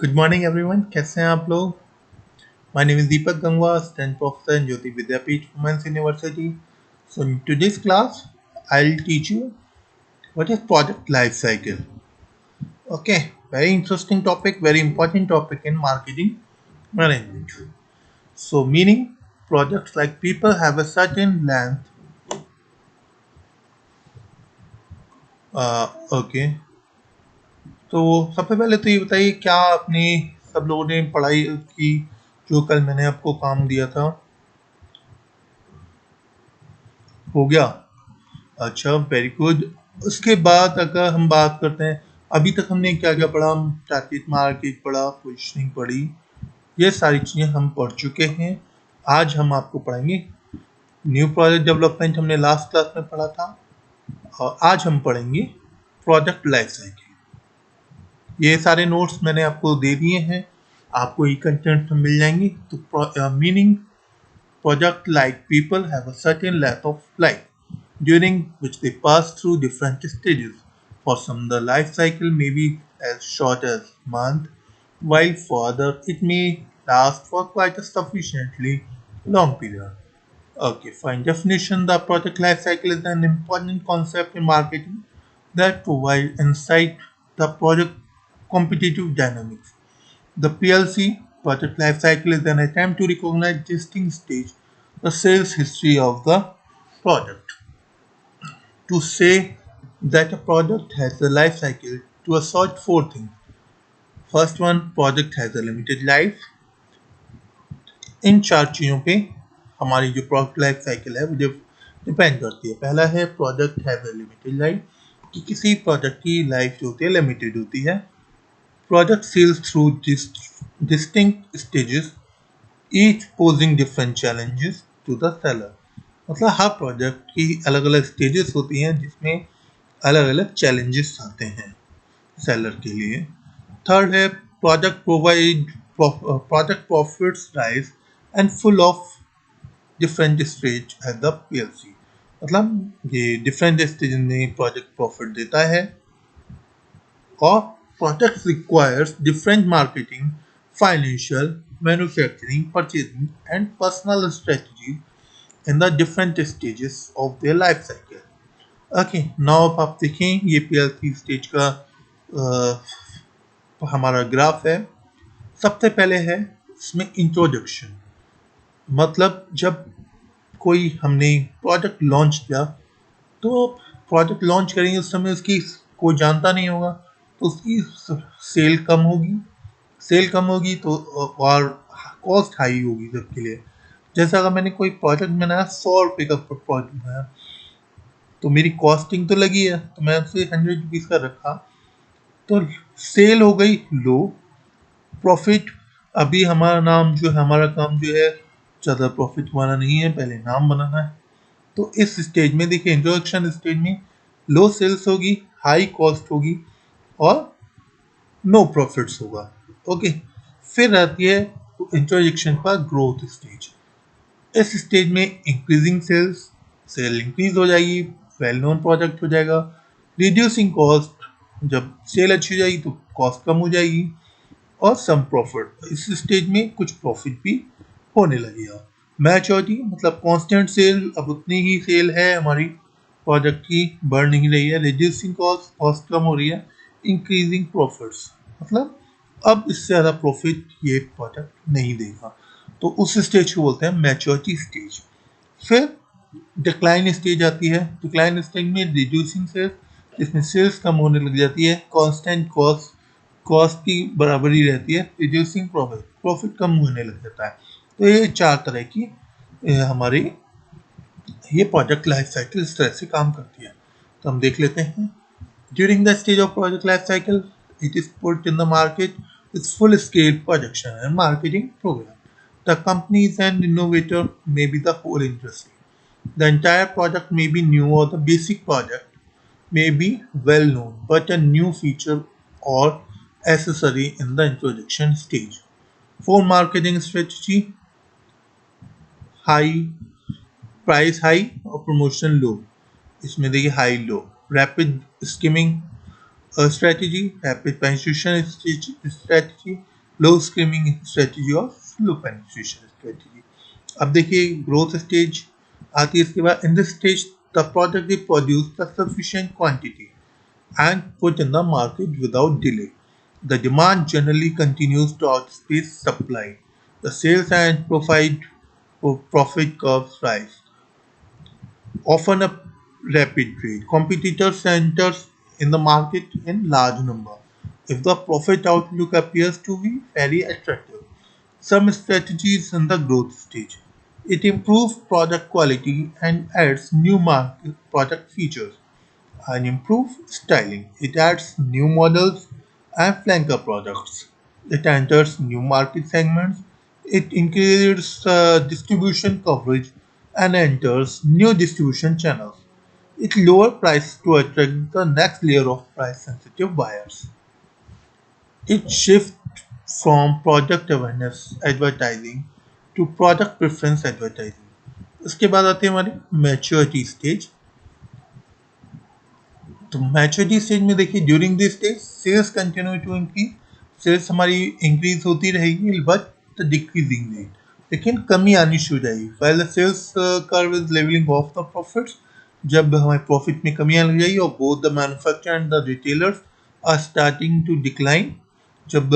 Good morning everyone, कैसे हैं आप लोग। My name is Deepak Gangwa, stand professor in Jyoti Vidyapeeth women's university. So in today's class I will teach you what is product life cycle. Okay, very interesting topic, very important topic in marketing management. So meaning, products like people have a certain length. Okay, तो सबसे पहले तो ये बताइए, क्या आपने सब लोगों ने पढ़ाई की जो कल मैंने आपको काम दिया था, हो गया? अच्छा, वेरी गुड। उसके बाद अगर हम बात करते हैं, अभी तक हमने क्या क्या पढ़ा, हम टारगेट मार्केट पढ़ा, पोजीशनिंग पढ़ी, ये सारी चीज़ें हम पढ़ चुके हैं। आज हम आपको पढ़ेंगे न्यू प्रोडक्ट डेवलपमेंट, हमने लास्ट क्लास में पढ़ा था, और आज हम पढ़ेंगे प्रोडक्ट लाइफ साइकिल। ये सारे नोट्स मैंने आपको दे दिए हैं, आपको ये कंटेंट मिल जाएंगे। तो meaning, product like people have a certain length of life during which they pass through different stages. For some, the life cycle may be as short as month, while for others it may last for quite a sufficiently long period. Okay, fine. Definition: the product life cycle is an important concept in marketing that provides insight the product competitive dynamics. The PLC, product life cycle, is an attempt to recognize distinct stage, the sales history of the product. To say that a product has a life cycle, to assert four things. First one, product has a limited life. इन चार चीज़ों पे हमारी जो product life cycle है वो depend करती है। पहला है product has a limited life, कि किसी प्रोडक्ट की लाइफ जो होती है लिमिटेड होती है। Product sales through distinct stages, each posing different challenges to the seller. मतलब हर प्रोडक्ट की अलग अलग स्टेजेस होती हैं जिसमें अलग अलग चैलेंजेस आते हैं सेलर के लिए। थर्ड है product profits rise and full of different stage at the PLC. मतलब ये डिफरेंट स्टेज में प्रोडक्ट प्रॉफिट देता है, और product requires different marketing, financial, manufacturing, purchasing and personal strategy in the different stages of their life cycle. Okay, now आप देखें, ये PLC stage का हमारा ग्राफ है। सबसे पहले है इसमें इंट्रोडक्शन, मतलब जब कोई हमने प्रोडक्ट लॉन्च किया, तो प्रोडक्ट लॉन्च करेंगे उस समय उसकी कोई जानता नहीं होगा, तो उसकी सेल कम होगी। सेल कम होगी तो और कॉस्ट हाई होगी सबके लिए। जैसे अगर मैंने कोई प्रोडक्ट बनाया, 100 रुपये का प्रोडक्ट बनाया, तो मेरी कॉस्टिंग तो लगी है, तो मैं उसे 100 रुपीज़ का रखा, तो सेल हो गई लो, प्रॉफिट। अभी हमारा नाम जो है, हमारा काम जो है ज़्यादा प्रॉफिट वाला नहीं है, पहले नाम बनाना है। तो इस स्टेज में देखिए, इंट्रोडक्शन स्टेज में लो सेल्स होगी, हाई कॉस्ट होगी, और नो प्रॉफिट्स होगा। ओके, फिर आती है इंट्रोडक्शन पर ग्रोथ स्टेज। इस स्टेज में इंक्रीजिंग सेल्स, सेल इंक्रीज हो जाएगी, वेल नोन प्रोडक्ट हो जाएगा। रिड्यूसिंग कॉस्ट, जब सेल अच्छी हो जाएगी तो कॉस्ट कम हो जाएगी, और सम प्रॉफिट, इस स्टेज में कुछ प्रॉफिट भी होने लगेगा। मैच्योरिटी मतलब कांस्टेंट सेल, अब उतनी ही सेल है हमारी प्रोडक्ट की, बढ़ नहीं रही है। रिड्यूसिंग कॉस्ट, कॉस्ट कम हो रही है। इंक्रीजिंग प्रॉफिट्स मतलब अब इससे ज़्यादा प्रॉफिट ये प्रोडक्ट नहीं देगा, तो उस स्टेज को बोलते हैं मैच्योरिटी स्टेज। फिर डिक्लाइन स्टेज आती है। डिक्लाइन स्टेज में रिड्यूसिंग सेल्स, जिसमें सेल्स कम होने लग जाती है, कांस्टेंट कॉस्ट, कॉस्ट की बराबरी रहती है, रिड्यूसिंग प्रॉफिट, प्रॉफिट कम होने लग जाता है। तो ये चार तरह की हमारी ये प्रोडक्ट लाइफ साइकिल इस तरह से काम करती है। तो हम देख लेते हैं। During the stage of product life cycle, it is put in the market with full scale production and marketing program. The company is an innovator, maybe the whole industry. The entire product may be new, or the basic product may be well known, but a new feature or accessory in the introduction stage. For marketing strategy, high price high और promotion low, इसमें देखिए high low, rapid skimming, strategy, rapid penetration strategy, low screaming strategy और slow penetration strategy. अब देखिए growth stage आती है इसके बाद. In this stage the product is produced the sufficient quantity and put in the market without delay. The demand generally continues to outpace supply. The sales and profit curves rise, often a rapid rate. Competitors enter in the market in large number if the profit outlook appears to be very attractive. Some strategies in the growth stage. It improves product quality and adds new market product features and improve styling. It adds new models and flanker products. It enters new market segments. It increases distribution coverage and enters new distribution channels. It lowers price to attract the next layer of price sensitive buyers. It shifts from product awareness advertising to product preference advertising. उसके बाद आते हैं हमारे maturity stage. तो maturity stage में देखिए during this stage sales continue to increase. Sales हमारी increase होती रहेगी बट द डिक्रीजिंग रेट, लेकिन कमी आनी शुरू हो जाएगी. While the sales curve is levelling off the profits, जब हमारे प्रॉफिट में कमी आने लग जाएगी और both the manufacturer and the retailers are starting to decline. जब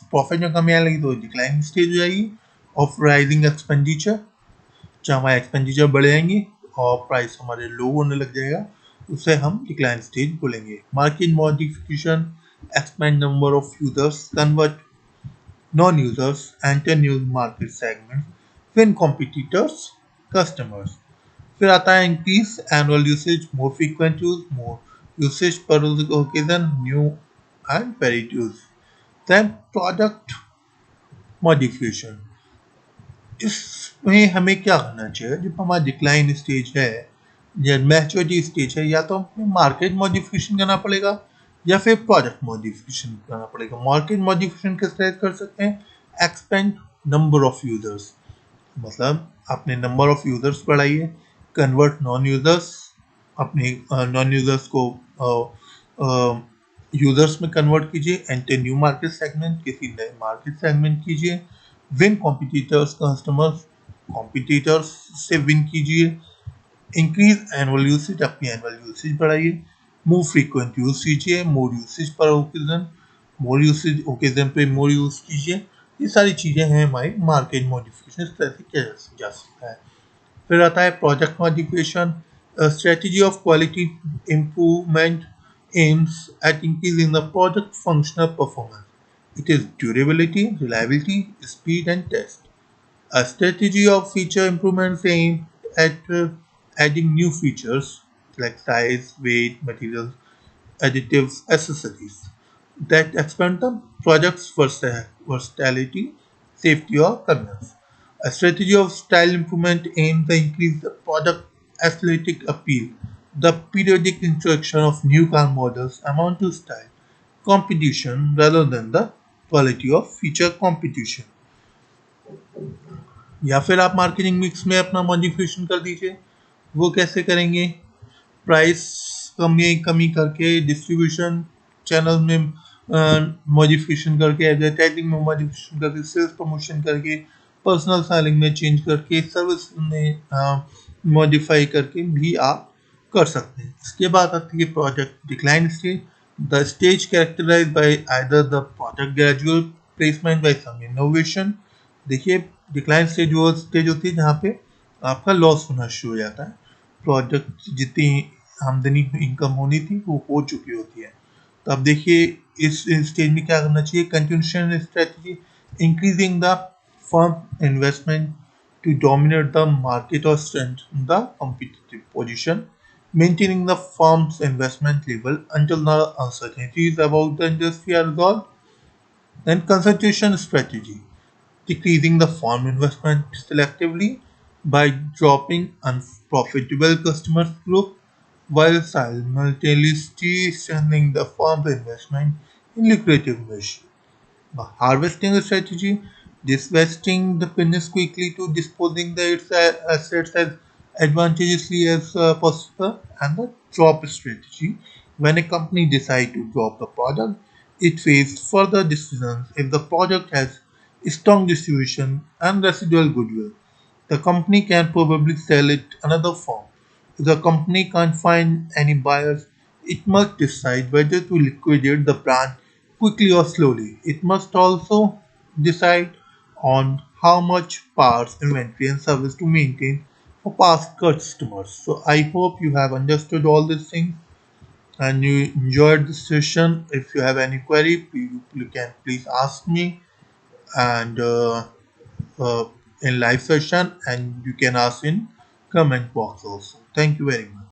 प्रॉफिट में कमी आने लगी तो डिक्लाइन स्टेज हो जाएगी ऑफ राइजिंग एक्सपेंडिचर, जहाँ हमारे एक्सपेंडिचर बढ़ जाएंगी और प्राइस हमारे लो होने लग जाएगा, उसे हम डिक्लाइन स्टेज बोलेंगे. Market modification, expand number of users, convert non users, enter new market segment, win competitors customers. फिर आता है increase annual usage, more frequent use, more usage per occasion, new and varied use. Then product modification. इसमें हमें क्या करना चाहिए जब हमारा डिक्लाइन स्टेज है या मैच्योरिटी स्टेज है, या तो हमें मार्केट मॉडिफिकेशन करना पड़ेगा या फिर प्रोडक्ट मॉडिफिकेशन करना पड़ेगा. मार्केट मॉडिफिकेशन किस तरह कर सकते हैं? एक्सपेंड नंबर ऑफ यूजर्स, मतलब अपने नंबर ऑफ यूजर्स बढ़ाइए. कन्वर्ट नॉन यूजर्स, अपने नॉन यूजर्स को यूजर्स में कन्वर्ट कीजिए. एंटर न्यू मार्केट सेगमेंट, किसी नए मार्केट सेगमेंट कीजिए. विन कॉम्पिटिटर्स कस्टमर्स, कॉम्पिटिटर्स से विन कीजिए. इंक्रीज एनुअल यूसेज, अपनी एनुअल यूसेज बढ़ाइए. मूव फ्रीक्वेंट यूज कीजिए. मोर यूसेज पर ओकेजन, मोर यूसेज ओकेजन पे मोर यूज कीजिए. ये सारी चीज़ें हैं हमारी मार्केट मॉडिफिकेशन, इस तरह से किया जा सकता है. फिर आता है product modification. Strategy of quality improvement aims at increasing the product functional performance. It is durability, reliability, speed, and test. A strategy of feature improvements aimed at adding new features like size, weight, materials, additives, accessories that expand the product's versatility, safety, or convenience. A strategy of style improvement aims to increase the product aesthetic appeal. The periodic introduction of new car models amount to style competition rather than the quality of feature competition. या फिर आप marketing mix में अपना modification कर दीजिए. वो कैसे करेंगे? प्राइस कमी करके, डिस्ट्रीब्यूशन चैनल में मॉडिफिकेशन करके, एडवर्टाइजिंग में मॉडिफिकेशन करके, सेल्स प्रमोशन करके, पर्सनल सेलिंग में चेंज करके, सर्विस में मॉडिफाई करके भी आप कर सकते हैं. इसके बाद आती है product decline stage. The stage characterize by either the product gradual placement by some innovation. देखिए डिक्लाइन स्टेज वो स्टेज होती है जहाँ पे आपका लॉस होना शुरू हो जाता है. प्रोडक्ट जितनी आमदनी इनकम होनी थी वो हो चुकी होती है. तो अब देखिए इस स्टेज में क्या करना चाहिए? Continuation strategy, increasing the firm investment to dominate the market or strengthen the competitive position, maintaining the firm's investment level until the uncertainties about the industry are resolved. Then concentration strategy, decreasing the firm investment selectively by dropping unprofitable customer group while simultaneously strengthening the firm's investment in lucrative niche. The harvesting strategy, divesting the business quickly to disposing its assets as advantageously as possible, and the drop strategy, When a company decides to drop the product, it faces further decisions if the product has strong distribution and residual goodwill. The company can probably sell it another firm. If the company can't find any buyers, it must decide whether to liquidate the brand quickly or slowly. It must also decide on how much parts, inventory, and service to maintain for past customers. So I hope you have understood all these things and you enjoyed this session. If you have any query, you can please ask me and uh, in live session, and you can ask in comment box also. Thank you very much.